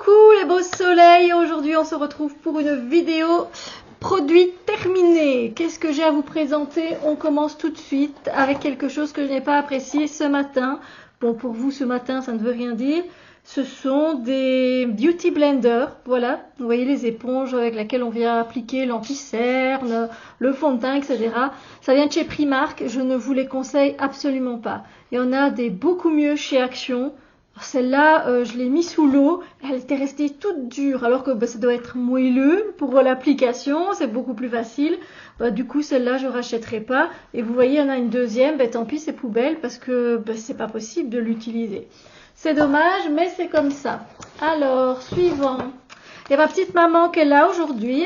Coucou les beaux soleils, aujourd'hui on se retrouve pour une vidéo produit terminé. Qu'est-ce que j'ai à vous présenter? On commence tout de suite avec quelque chose que je n'ai pas apprécié ce matin. Bon, pour vous ce matin ça ne veut rien dire. Ce sont des beauty blenders, voilà, vous voyez les éponges avec lesquelles on vient appliquer l'anti-cerne, le fond de teint, etc. Ça vient de chez Primark, je ne vous les conseille absolument pas. Il y en a des beaucoup mieux chez Action. Celle-là, je l'ai mis sous l'eau, elle était restée toute dure, alors que ça doit être moelleux pour l'application, c'est beaucoup plus facile. Du coup, celle-là, je ne rachèterai pas. Et vous voyez, il y en a une deuxième, tant pis, c'est poubelle, parce que c'est pas possible de l'utiliser. C'est dommage, mais c'est comme ça. Alors, suivant. Il y a ma petite maman qui est là aujourd'hui,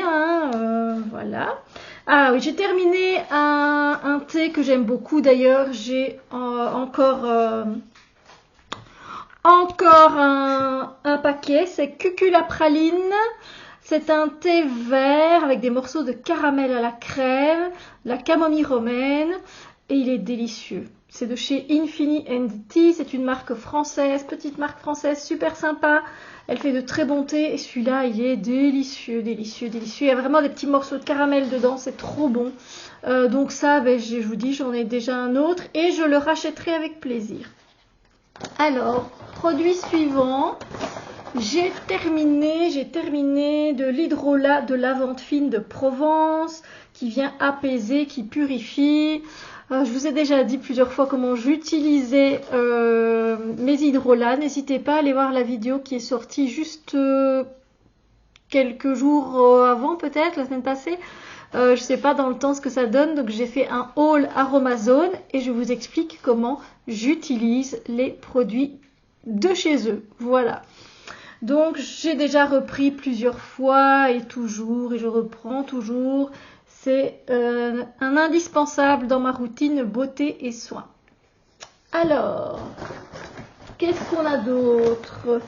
voilà. Ah oui, j'ai terminé un thé que j'aime beaucoup, d'ailleurs, j'ai encore un paquet, c'est Cucula Praline. C'est un thé vert avec des morceaux de caramel à la crème, la camomille romaine et il est délicieux. C'est de chez Infini Tea, c'est une marque française, petite marque française, super sympa. Elle fait de très bons thés et celui-là il est délicieux, délicieux, délicieux. Il y a vraiment des petits morceaux de caramel dedans, c'est trop bon. Donc ça, je vous dis, j'en ai déjà un autre et je le rachèterai avec plaisir. Alors, produit suivant, j'ai terminé de l'hydrolat de lavande fine de Provence qui vient apaiser, qui purifie. Je vous ai déjà dit plusieurs fois comment j'utilisais mes hydrolats. N'hésitez pas à aller voir la vidéo qui est sortie juste quelques jours avant, peut-être la semaine passée. Je ne sais pas dans le temps ce que ça donne, donc j'ai fait un haul Aromazone et je vous explique comment j'utilise les produits de chez eux. Voilà. Donc j'ai déjà repris plusieurs fois et je reprends toujours. C'est un indispensable dans ma routine beauté et soins. Alors, qu'est-ce qu'on a d'autre?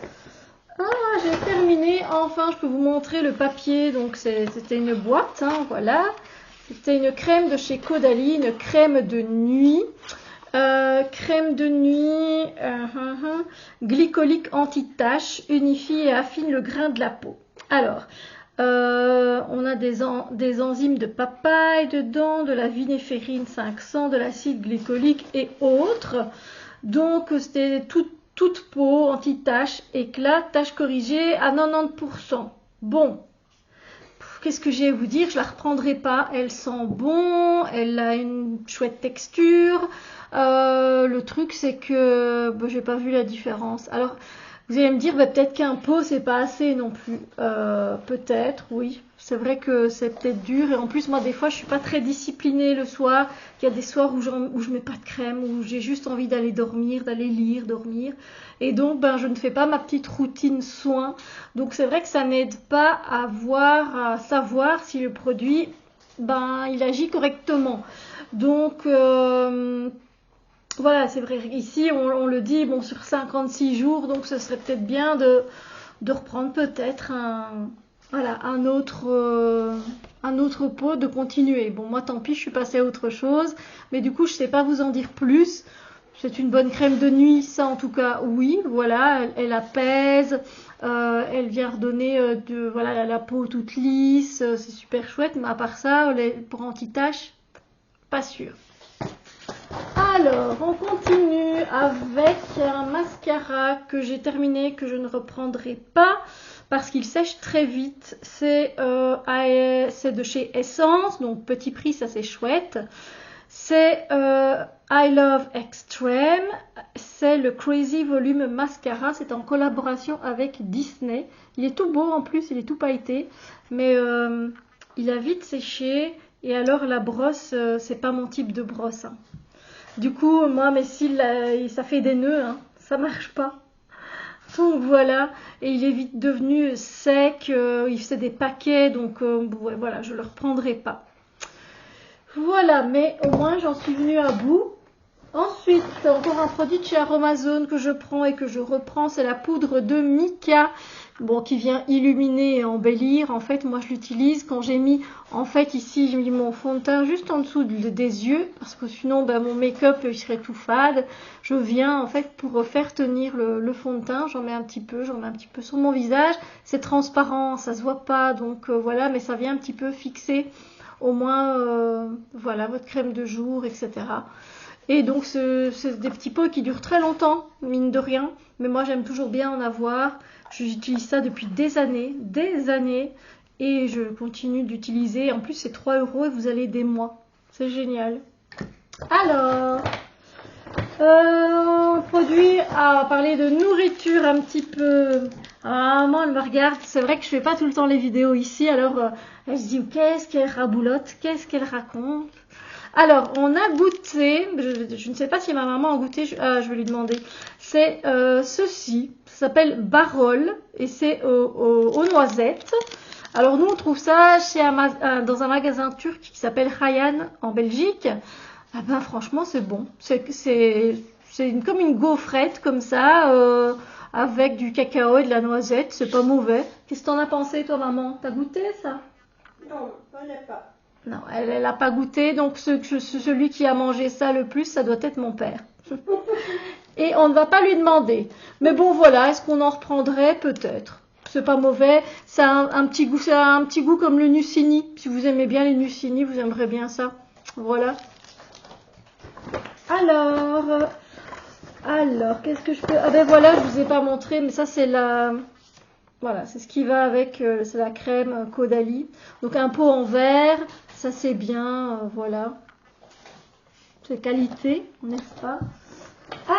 Ah, j'ai terminé. Enfin, je peux vous montrer le papier. Donc, c'était une boîte, voilà. C'était une crème de chez Caudalie, une crème de nuit. Glycolique anti-tache, unifie et affine le grain de la peau. Alors, on a des enzymes de papaye dedans, de la vinéphrine 500, de l'acide glycolique et autres. Donc, c'était toute peau, anti-tache, éclat, tache corrigée à 90%. Bon, qu'est-ce que j'ai à vous dire? Je la reprendrai pas. Elle sent bon, elle a une chouette texture. Le truc, c'est que j'ai pas vu la différence. Alors, vous allez me dire, peut-être qu'un pot, c'est pas assez non plus. Peut-être, oui. C'est vrai que c'est peut-être dur. Et en plus, moi, des fois, je suis pas très disciplinée le soir. Il y a des soirs où je mets pas de crème, où j'ai juste envie d'aller dormir, d'aller lire, dormir. Et donc, je ne fais pas ma petite routine soin. Donc, c'est vrai que ça n'aide pas à savoir si le produit, il agit correctement. Donc, voilà, c'est vrai, ici on le dit, sur 56 jours, donc ce serait peut-être bien de reprendre peut-être un autre pot, de continuer. Bon, moi tant pis, je suis passée à autre chose, mais du coup je sais pas vous en dire plus. C'est une bonne crème de nuit, ça en tout cas, oui, voilà, elle apaise, elle vient redonner la peau toute lisse, c'est super chouette, mais à part ça, pour anti-tache, pas sûr. Alors, on continue avec un mascara que j'ai terminé, que je ne reprendrai pas parce qu'il sèche très vite. C'est de chez Essence, donc petit prix, ça c'est chouette. C'est I Love Extreme, c'est le Crazy Volume Mascara, c'est en collaboration avec Disney. Il est tout beau en plus, il est tout pailleté, mais il a vite séché et alors la brosse, c'est pas mon type de brosse. Du coup, moi, mes cils, ça fait des nœuds, ça marche pas. Donc voilà, et il est vite devenu sec, il faisait des paquets, donc voilà, je le reprendrai pas. Voilà, mais au moins j'en suis venue à bout. Ensuite, encore un produit de chez Aromazone que je prends et que je reprends, c'est la poudre de mica. bon, qui vient illuminer et embellir. En fait, moi, je l'utilise quand j'ai mis, en fait, ici, j'ai mis mon fond de teint juste en dessous des yeux, parce que sinon, ben, mon make-up, il serait tout fade. Je viens, en fait, pour faire tenir le fond de teint, j'en mets un petit peu sur mon visage. C'est transparent, ça se voit pas, donc voilà, mais ça vient un petit peu fixer, au moins, voilà, votre crème de jour, etc. Et donc, c'est des petits pots qui durent très longtemps, mine de rien. Mais moi, j'aime toujours bien en avoir. J'utilise ça depuis des années. Et je continue d'utiliser. En plus, c'est 3 € et vous allez des mois. C'est génial. Alors, produit à parler de nourriture un petit peu. Ah, maman, elle me regarde. C'est vrai que je fais pas tout le temps les vidéos ici. Alors, elle se dit, qu'est-ce qu'elle raboulotte? Qu'est-ce qu'elle raconte? Alors, on a goûté, je ne sais pas si ma maman a goûté, je vais lui demander. C'est ceci, ça s'appelle Barol et c'est aux noisettes. Alors nous, on trouve ça dans un magasin turc qui s'appelle Hayan en Belgique. Ah ben franchement, c'est bon. C'est comme une gaufrette comme ça, avec du cacao et de la noisette. C'est pas mauvais. Qu'est-ce que t'en as pensé, toi, maman? T'as goûté ça? Non, on n'est pas. Non, elle n'a pas goûté, donc celui qui a mangé ça le plus, ça doit être mon père. Et on ne va pas lui demander. Mais bon, voilà, est-ce qu'on en reprendrait? Peut-être. C'est pas mauvais. Ça a un petit goût comme le Nucini. Si vous aimez bien les Nucini, vous aimerez bien ça. Voilà. Alors, qu'est-ce que je peux... Ah ben voilà, je vous ai pas montré, mais ça c'est la... Voilà, c'est ce qui va avec, c'est la crème Caudalie. Donc un pot en verre, ça c'est bien, voilà. C'est qualité, n'est-ce pas?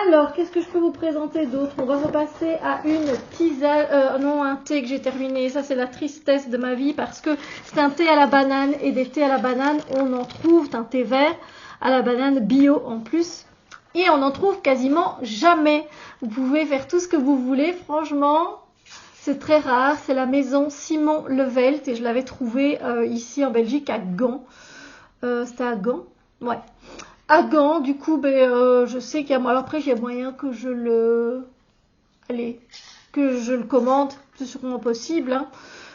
Alors, qu'est-ce que je peux vous présenter d'autre? On va repasser à une tisane, un thé que j'ai terminé. Ça c'est la tristesse de ma vie parce que c'est un thé à la banane et des thés à la banane, on en trouve, un thé vert à la banane bio en plus. Et on en trouve quasiment jamais. Vous pouvez faire tout ce que vous voulez, franchement. C'est très rare, c'est la maison Simon Levelt et je l'avais trouvé ici en Belgique à Gand. C'était à Gand? Ouais. À Gand, du coup, je sais qu'il y a... Alors après, il y a moyen que je le commande, c'est sûrement possible, hein,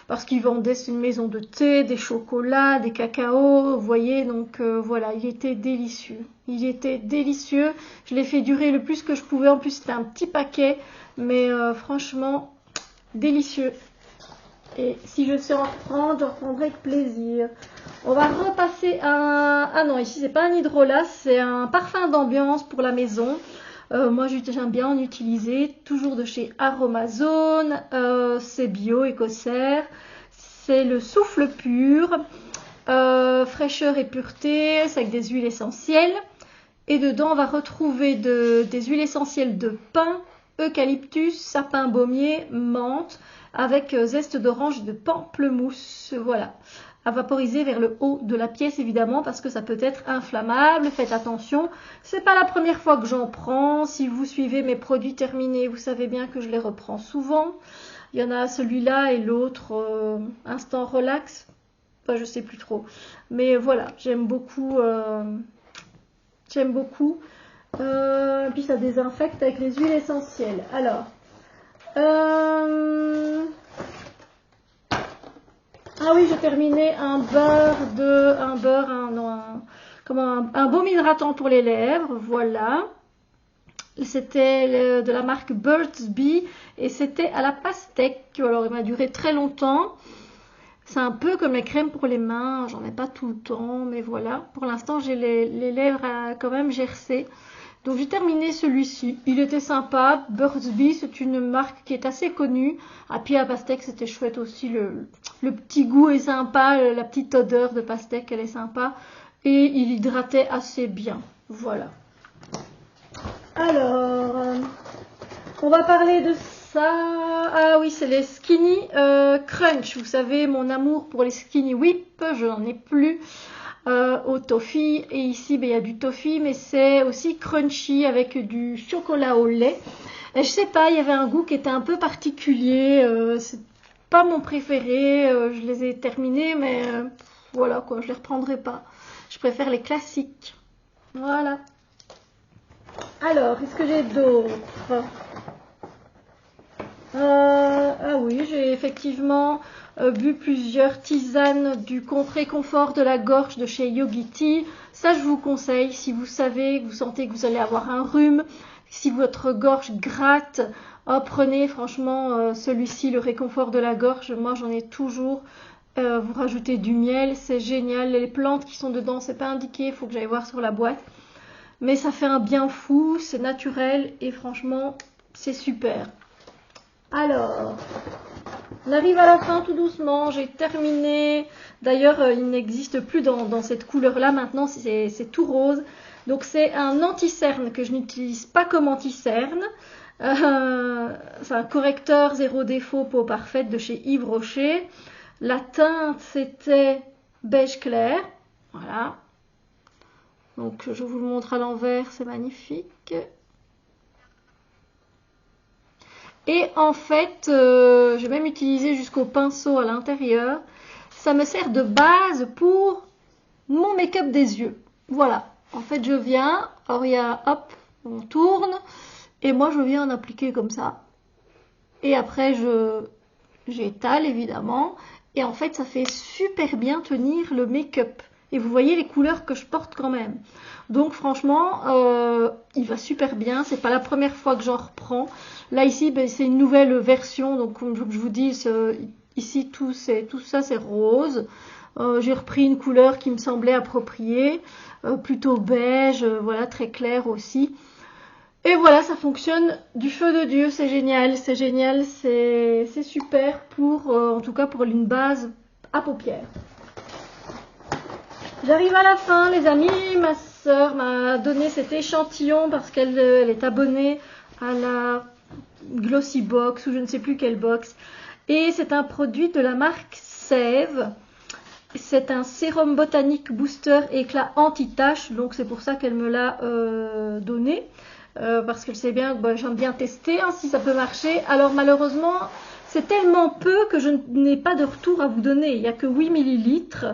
parce qu'ils vendaient une maison de thé, des chocolats, des cacaos, vous voyez, donc voilà, il était délicieux. Il était délicieux, je l'ai fait durer le plus que je pouvais, en plus c'était un petit paquet, mais franchement... délicieux. Et si je sais en reprendre, j'en reprendrai avec plaisir. On va repasser à... Ah non, ici c'est pas un hydrolat, c'est un parfum d'ambiance pour la maison. Moi j'aime bien en utiliser, toujours de chez Aromazone. C'est bio, écossaire. C'est le souffle pur. Fraîcheur et pureté, c'est avec des huiles essentielles. Et dedans on va retrouver des huiles essentielles de pin, eucalyptus, sapin baumier, menthe, avec zeste d'orange et de pamplemousse. Voilà. À vaporiser vers le haut de la pièce, évidemment, parce que ça peut être inflammable. Faites attention. C'est pas la première fois que j'en prends. Si vous suivez mes produits terminés, vous savez bien que je les reprends souvent. Il y en a celui-là et l'autre, Instant Relax. Enfin, je sais plus trop. Mais voilà, j'aime beaucoup. Puis ça désinfecte avec les huiles essentielles. Alors, ah oui, j'ai terminé un baume hydratant pour les lèvres. Voilà. C'était de la marque Burt's Bee et c'était à la pastèque. Alors, il m'a duré très longtemps. C'est un peu comme les crèmes pour les mains, j'en ai pas tout le temps, mais voilà. Pour l'instant, j'ai les lèvres quand même gercées. Donc j'ai terminé celui-ci. Il était sympa. Burt's Bee, c'est une marque qui est assez connue. À pied à pastèque, c'était chouette aussi. Le petit goût est sympa, la petite odeur de pastèque, elle est sympa. Et il hydratait assez bien. Voilà. Alors, on va parler de ça. Ah oui, c'est les Skinny Crunch. Vous savez, mon amour pour les Skinny Whip, je n'en ai plus. Au toffee. Et ici, il y a du toffee, mais c'est aussi crunchy avec du chocolat au lait. Et je sais pas, il y avait un goût qui était un peu particulier. C'est pas mon préféré. Je les ai terminés, mais voilà quoi, je les reprendrai pas. Je préfère les classiques. Voilà. Alors, qu'est-ce que j'ai d'autre? Ah oui, j'ai effectivement bu plusieurs tisanes du contre-réconfort de la gorge de chez Yogiti. Ça, je vous conseille si vous savez, vous sentez que vous allez avoir un rhume, si votre gorge gratte, prenez franchement celui-ci, le réconfort de la gorge. Moi, j'en ai toujours. Vous rajoutez du miel, c'est génial. Les plantes qui sont dedans, c'est pas indiqué, il faut que j'aille voir sur la boîte. Mais ça fait un bien fou, c'est naturel et franchement, c'est super. Alors, on arrive à la fin tout doucement, j'ai terminé. D'ailleurs, il n'existe plus dans cette couleur-là maintenant, c'est tout rose. Donc c'est un anti-cerne que je n'utilise pas comme anti-cerne. C'est un correcteur zéro défaut peau parfaite de chez Yves Rocher. La teinte, c'était beige clair. Voilà. Donc je vous le montre à l'envers, c'est magnifique. Et en fait, j'ai même utilisé jusqu'au pinceau à l'intérieur. Ça me sert de base pour mon make-up des yeux. Voilà. En fait, je viens, alors il y a, hop, on tourne, et moi je viens en appliquer comme ça. Et après, j'étale évidemment. Et en fait, ça fait super bien tenir le make-up. Et vous voyez les couleurs que je porte quand même. Donc franchement, il va super bien. C'est pas la première fois que j'en reprends. Là ici, ben, c'est une nouvelle version. Donc comme je vous dis, ici tout ça c'est rose. J'ai repris une couleur qui me semblait appropriée, plutôt beige, voilà, très clair aussi. Et voilà, ça fonctionne du feu de Dieu, c'est génial, c'est super pour, en tout cas pour une base à paupières. J'arrive à la fin, les amis. Ma soeur m'a donné cet échantillon parce qu'elle est abonnée à la Glossy Box ou je ne sais plus quelle box. Et c'est un produit de la marque Sève. C'est un sérum botanique booster éclat anti-tache. Donc c'est pour ça qu'elle me l'a donné. Parce qu'elle sait bien que j'aime bien tester si ça peut marcher. Alors malheureusement, c'est tellement peu que je n'ai pas de retour à vous donner. Il n'y a que 8 millilitres.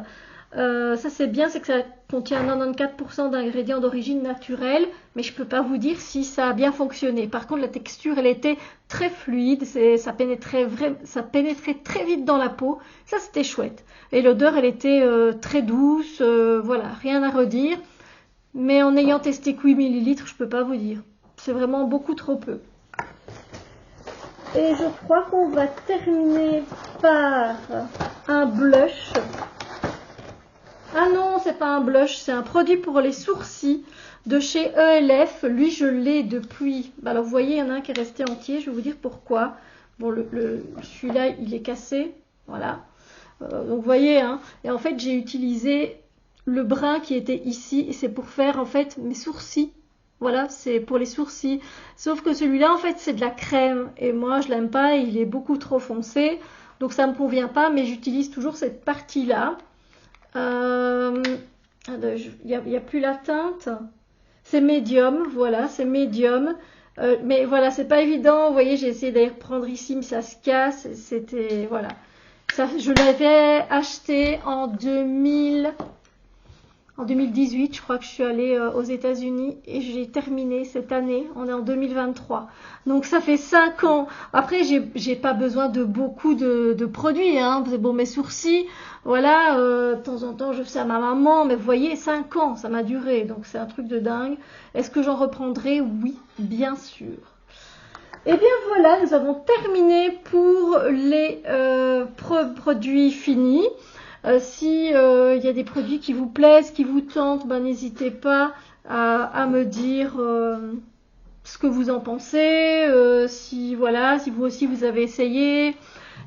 Ça c'est bien, c'est que ça contient 94% d'ingrédients d'origine naturelle, mais je ne peux pas vous dire si ça a bien fonctionné. Par contre, la texture, elle était très fluide, ça pénétrait très vite dans la peau. Ça, c'était chouette. Et l'odeur, elle était très douce, voilà, rien à redire. Mais en ayant testé que 8 millilitres, je ne peux pas vous dire. C'est vraiment beaucoup trop peu. Et je crois qu'on va terminer par un blush. Ah non, c'est pas un blush, c'est un produit pour les sourcils de chez ELF. Lui, je l'ai depuis. Alors, vous voyez, il y en a un qui est resté entier. Je vais vous dire pourquoi. Bon, celui-là, il est cassé. Voilà. Donc, vous voyez, hein. Et en fait, j'ai utilisé le brun qui était ici. Et c'est pour faire, en fait, mes sourcils. Voilà, c'est pour les sourcils. Sauf que celui-là, en fait, c'est de la crème. Et moi, je l'aime pas. Il est beaucoup trop foncé. Donc, ça me convient pas. Mais j'utilise toujours cette partie-là. Il n'y a plus la teinte. C'est médium, voilà, c'est médium. Mais voilà, c'est pas évident. Vous voyez, j'ai essayé d'aller reprendre ici, mais ça se casse. C'était, voilà. Ça, je l'avais acheté en 2018, je crois que je suis allée aux États-Unis et j'ai terminé cette année. On est en 2023. Donc ça fait 5 ans. Après, j'ai pas besoin de beaucoup de produits. Hein. C'est bon, mes sourcils, voilà, de temps en temps, je fais ça à ma maman. Mais vous voyez, 5 ans, ça m'a duré. Donc c'est un truc de dingue. Est-ce que j'en reprendrai? Oui, bien sûr. Et bien voilà, nous avons terminé pour les produits finis. Si y a des produits qui vous plaisent, qui vous tentent, n'hésitez pas à me dire ce que vous en pensez, si vous aussi vous avez essayé,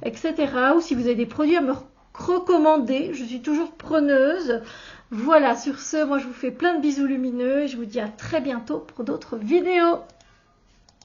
etc. Ou si vous avez des produits à me recommander, je suis toujours preneuse. Voilà, sur ce, moi je vous fais plein de bisous lumineux et je vous dis à très bientôt pour d'autres vidéos.